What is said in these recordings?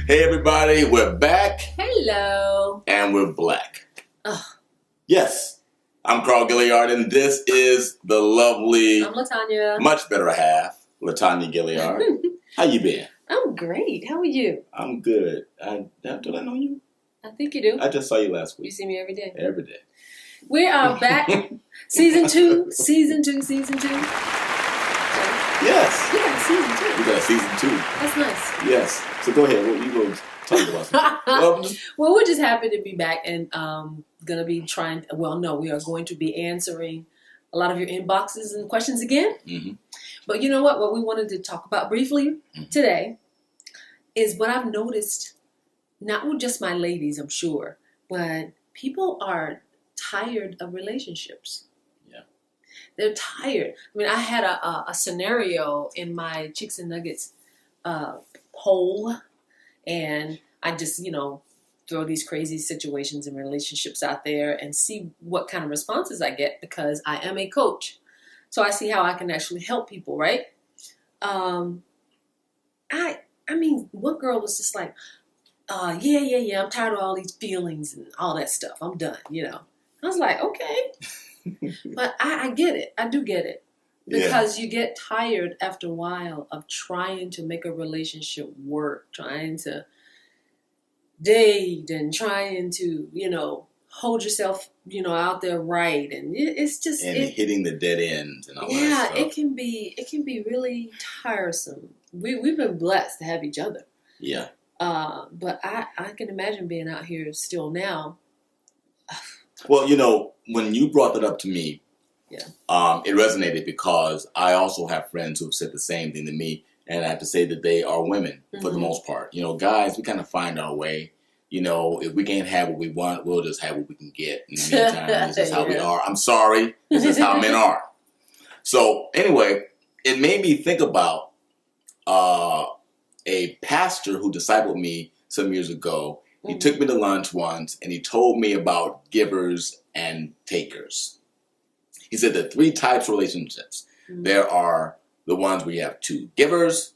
Hey everybody, we're back. Hello. And we're black. Ugh. Yes, I'm Carl Gilliard, and this is the lovely, I'm Latonya. much better half, Latonya Gilliard. How you been? I'm great. How are you? I'm good. Did I know you? I think you do. I just saw you last You week. see me every day. Every day. We are back. Season 2. Yes. We got season 2. We got season 2. That's nice. Yes. So go ahead. What you going to talk about? Something? Well, we're just happy to be back and gonna be trying. Well, no, we are going to be answering a lot of your inboxes and questions again. Mm-hmm. But you know what? What we wanted to talk about briefly today is what I've noticed. Not with just my ladies, I'm sure, but people are tired of relationships. Yeah, they're tired. I mean, I had a scenario in my Chicks and Nuggets poll, and I just throw these crazy situations and relationships out there and see what kind of responses I get, because I am a coach, so I see how I can actually help people. Right? I mean, one girl was just like, yeah, I'm tired of all these feelings and all that stuff. I'm done, I was like, okay. But I get it. I do get it. Because you get tired after a while of trying to make a relationship work, trying to date and trying to, hold yourself, out there right. And it's just... And hitting the dead ends and all that stuff. Yeah, it can be really tiresome. We've been blessed to have each other. Yeah. But I can imagine being out here still now. Well, when you brought that up to me, it resonated because I also have friends who have said the same thing to me, and I have to say that they are women for the most part. Guys, we kind of find our way. If we can't have what we want, we'll just have what we can get. In the meantime, this is how we are. I'm sorry. This is how men are. So anyway, it made me think about a pastor who discipled me some years ago. He took me to lunch once, and he told me about givers and takers. He said there are 3 types of relationships. There are the ones where you have 2 givers,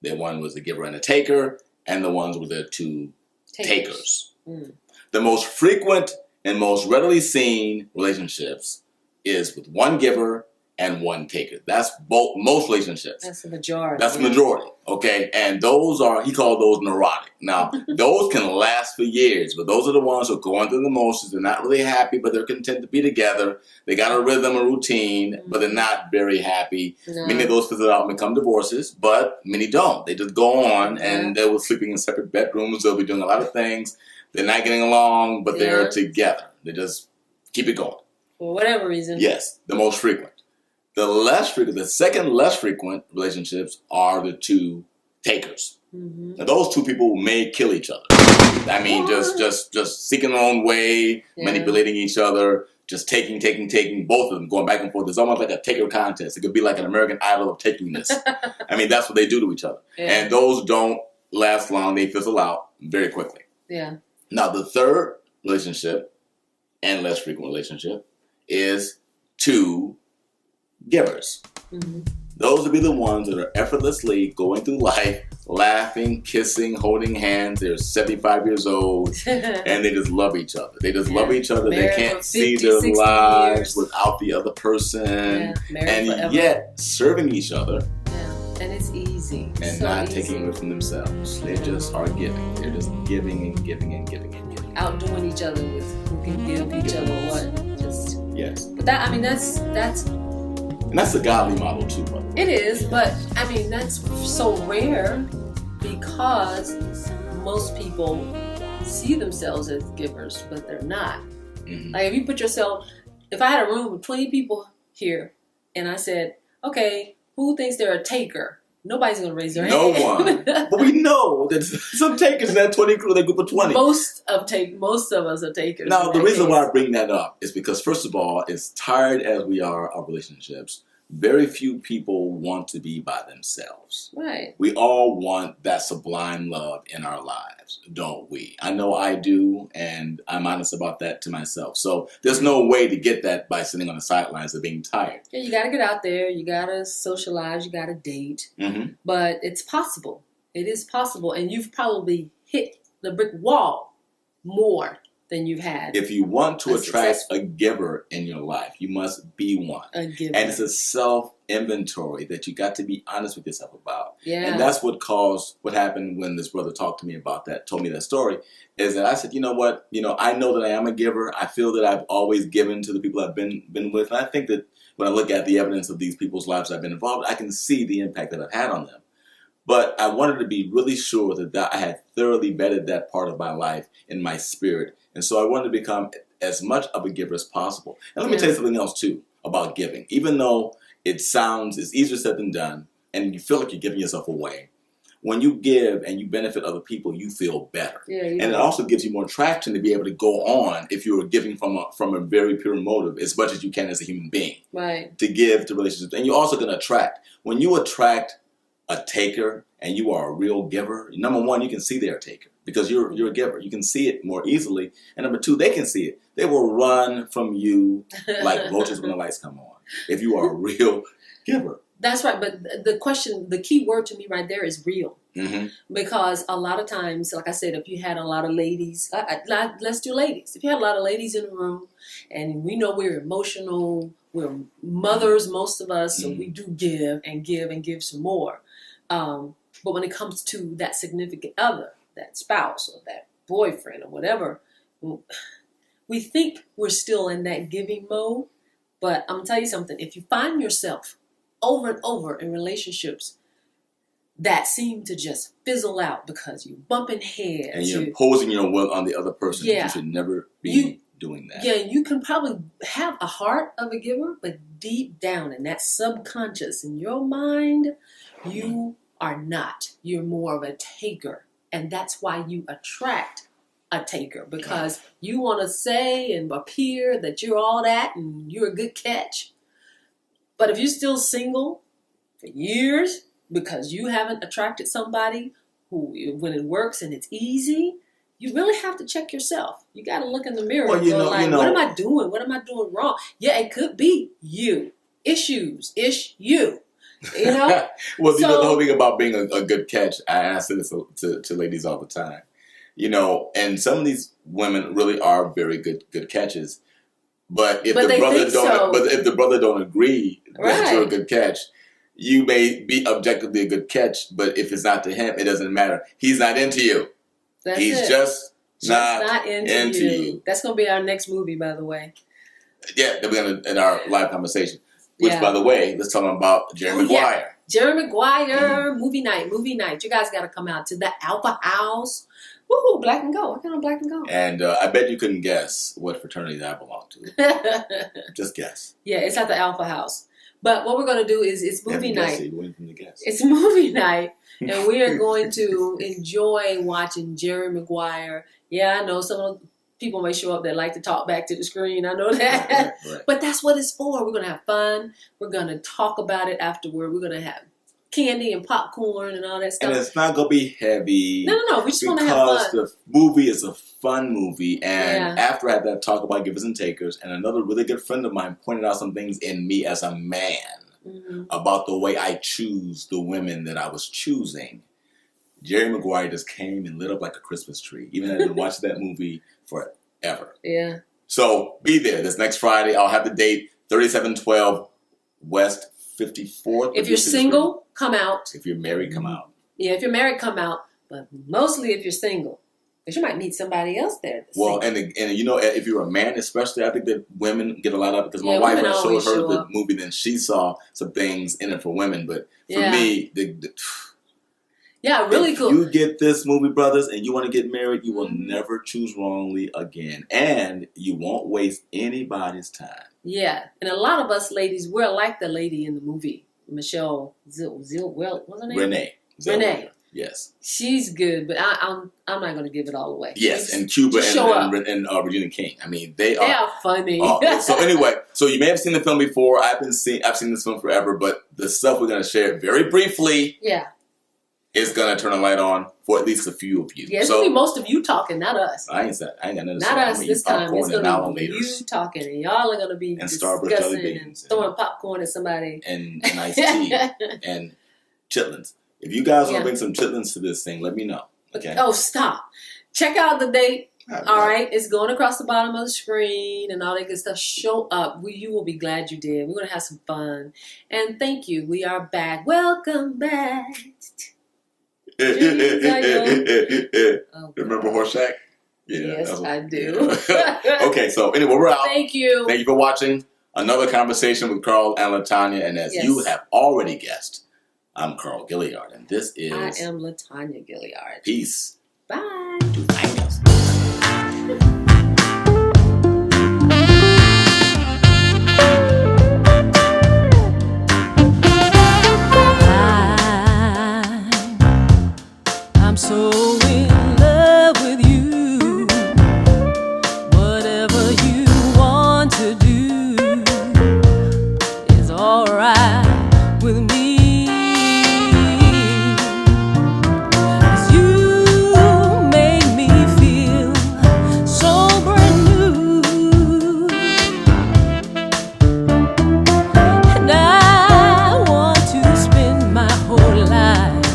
the one was a giver and a taker, and the ones where there are 2 takers. The most frequent and most readily seen relationships is with 1 giver and 1 taker. That's most relationships. That's the majority. That's the majority, okay? And those are, he called those neurotic. Now, those can last for years, but those are the ones who are going through the motions. They're not really happy, but they're content to be together. They got a rhythm, a routine, but they're not very happy. No. Many of those fizzle out and become divorces, but many don't. They just go on, and they're sleeping in separate bedrooms. They'll be doing a lot of things. They're not getting along, but they're together. They just keep it going. For whatever reason. Yes, the most frequent. The second less frequent relationships are the 2 takers. Now, those 2 people may kill each other. I mean, just seeking their own way, manipulating each other, just taking, both of them going back and forth. It's almost like a taker contest. It could be like an American Idol of takingness. I mean, that's what they do to each other. Yeah. And those don't last long. They fizzle out very quickly. Yeah. Now, the third relationship and less frequent relationship is 2 givers. Those would be the ones that are effortlessly going through life, laughing, kissing, holding hands. They're 75 years old, and they just love each other. They just love each other. They can't see their lives without the other person, and yet serving each other. And it's easy. And so not taking it from themselves. They just are giving. They're just giving and giving and giving and giving. Outdoing each other with who can give each other what. Just But that's. And that's a godly model too, by the way. It is, but I mean, that's so rare because most people see themselves as givers, but they're not. Like if you put yourself, if I had a room with 20 people here and I said, okay, who thinks they're a taker? Nobody's going to raise their hand. No one. But we know that some takers in that 20 crew, that group of 20. Most of us are takers. Now, the reason why I bring that up is because, first of all, as tired as we are of relationships, very few people want to be by themselves. Right. We all want that sublime love in our lives, don't we? I know I do, and I'm honest about that to myself. So there's no way to get that by sitting on the sidelines of being tired. Yeah, you got to get out there. You got to socialize. You got to date. But it's possible. It is possible, and you've probably hit the brick wall more than you've had. If you want to attract a giver in your life, you must be one. A giver. And it's a self-inventory that you got to be honest with yourself about. Yeah. And that's what caused what happened when this brother talked to me about that, told me that story, is that I said, you know what? I know that I am a giver. I feel that I've always given to the people I've been with. And I think that when I look at the evidence of these people's lives I've been involved, I can see the impact that I've had on them. But I wanted to be really sure that I had thoroughly vetted that part of my life in my spirit. And so I wanted to become as much of a giver as possible. And let me tell you something else, too, about giving. Even though it's easier said than done, and you feel like you're giving yourself away, when you give and you benefit other people, you feel better. Yeah, and it also gives you more traction to be able to go on if you're giving from a very pure motive, as much as you can as a human being. Right. To give to relationships. And you're also going to attract. When you attract a taker and you are a real giver, number one, you can see they're a taker because you're a giver. You can see it more easily. And number two, they can see it. They will run from you like roaches when the lights come on if you are a real giver. That's right. But the key word to me right there is real. Mm-hmm. Because a lot of times, like I said, if you had a lot of ladies, let's do ladies. If you had a lot of ladies in the room, and we know we're emotional, we're mothers, most of us, so we do give and give some more. But when it comes to that significant other, that spouse or that boyfriend or whatever, we think we're still in that giving mode. But I'm going to tell you something. If you find yourself over and over in relationships that seem to just fizzle out because you're bumping heads. And you're imposing your will on the other person. Yeah. You should never be doing that. Yeah, you can probably have a heart of a giver, but deep down in that subconscious, in your mind, you are not. You're more of a taker. And that's why you attract a taker, because you want to say and appear that you're all that and you're a good catch. But if you're still single for years because you haven't attracted somebody who, when it works and it's easy, you really have to check yourself. You got to look in the mirror and go what am I doing? What am I doing wrong? Yeah, it could be you. Issues. You. Well, the whole thing about being a good catch, I ask this to ladies all the time. And some of these women really are very good catches. But if the brother don't agree that you're a good catch, you may be objectively a good catch, but if it's not to him, it doesn't matter. He's not into you. He's just not into you. That's gonna be our next movie, by the way. Yeah, that we're gonna in our live conversation. Which, by the way, let's talk about Jerry Maguire. Yeah. Jerry Maguire, movie night. You guys got to come out to the Alpha House. Woo, Black and Gold. I got on Black and Gold. And I bet you couldn't guess what fraternity I belong to. Just guess. Yeah, it's at the Alpha House. But what we're going to do is it's movie night. Guess. It's movie night, and we are going to enjoy watching Jerry Maguire. Yeah, I know some of the people may show up that like to talk back to the screen. I know that. Right. But that's what it's for. We're going to have fun. We're going to talk about it afterward. We're going to have candy and popcorn and all that stuff. And it's not going to be heavy. No. We just want to have fun. Because the movie is a fun movie. And after I had that talk about givers and takers, and another really good friend of mine pointed out some things in me as a man about the way I choose the women that I was choosing. Jerry Maguire just came and lit up like a Christmas tree. Even though I've been watching that movie forever. Yeah. So be there this next Friday. I'll have the date, 3712 West 54th. If you're single, come out. If you're married, come out. Yeah, if you're married, come out. But mostly if you're single. Because you might meet somebody else there. Well, and if you're a man especially, I think that women get a lot of it. Because my wife showed her the movie, then she saw some things in it for women. But for me, really cool. If you get this movie, brothers, and you want to get married, you will never choose wrongly again. And you won't waste anybody's time. Yeah. And a lot of us ladies, we're like the lady in the movie. Michelle what's her name? Renee. Yes. She's good, but I'm not going to give it all away. Yes, and Cuba and Regina King. I mean, they are funny. So anyway, so you may have seen the film before. I've seen this film forever, but the stuff we're going to share very briefly. Yeah. Is going to turn a light on for at least a few of you. Yeah, it's going to be most of you talking, not us. I ain't got nothing to say. Not us this time. It's going to be you talking, and y'all are going to be discussing and throwing popcorn at somebody. And iced tea and chitlins. If you guys want to bring some chitlins to this thing, let me know. Okay. Oh, stop. Check out the date. All Right. right. It's going across the bottom of the screen and all that good stuff. Show up. You will be glad you did. We're going to have some fun. And thank you. We are back. Welcome back. Remember Horseshack? Yeah, yes, I do. Okay, so anyway, we're out. Thank you. Thank you for watching another conversation with Carl and Latonya. And as you have already guessed, I'm Carl Gilliard, and this is... I am Latonya Gilliard. Peace. Bye. Do things. I'm so in love with you. Whatever you want to do is alright with me. 'Cause you make me feel so brand new, and I want to spend my whole life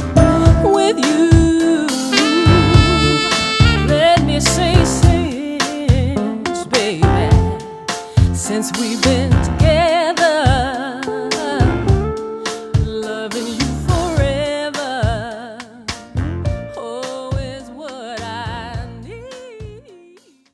with you. Let me say since, baby, since we've been together.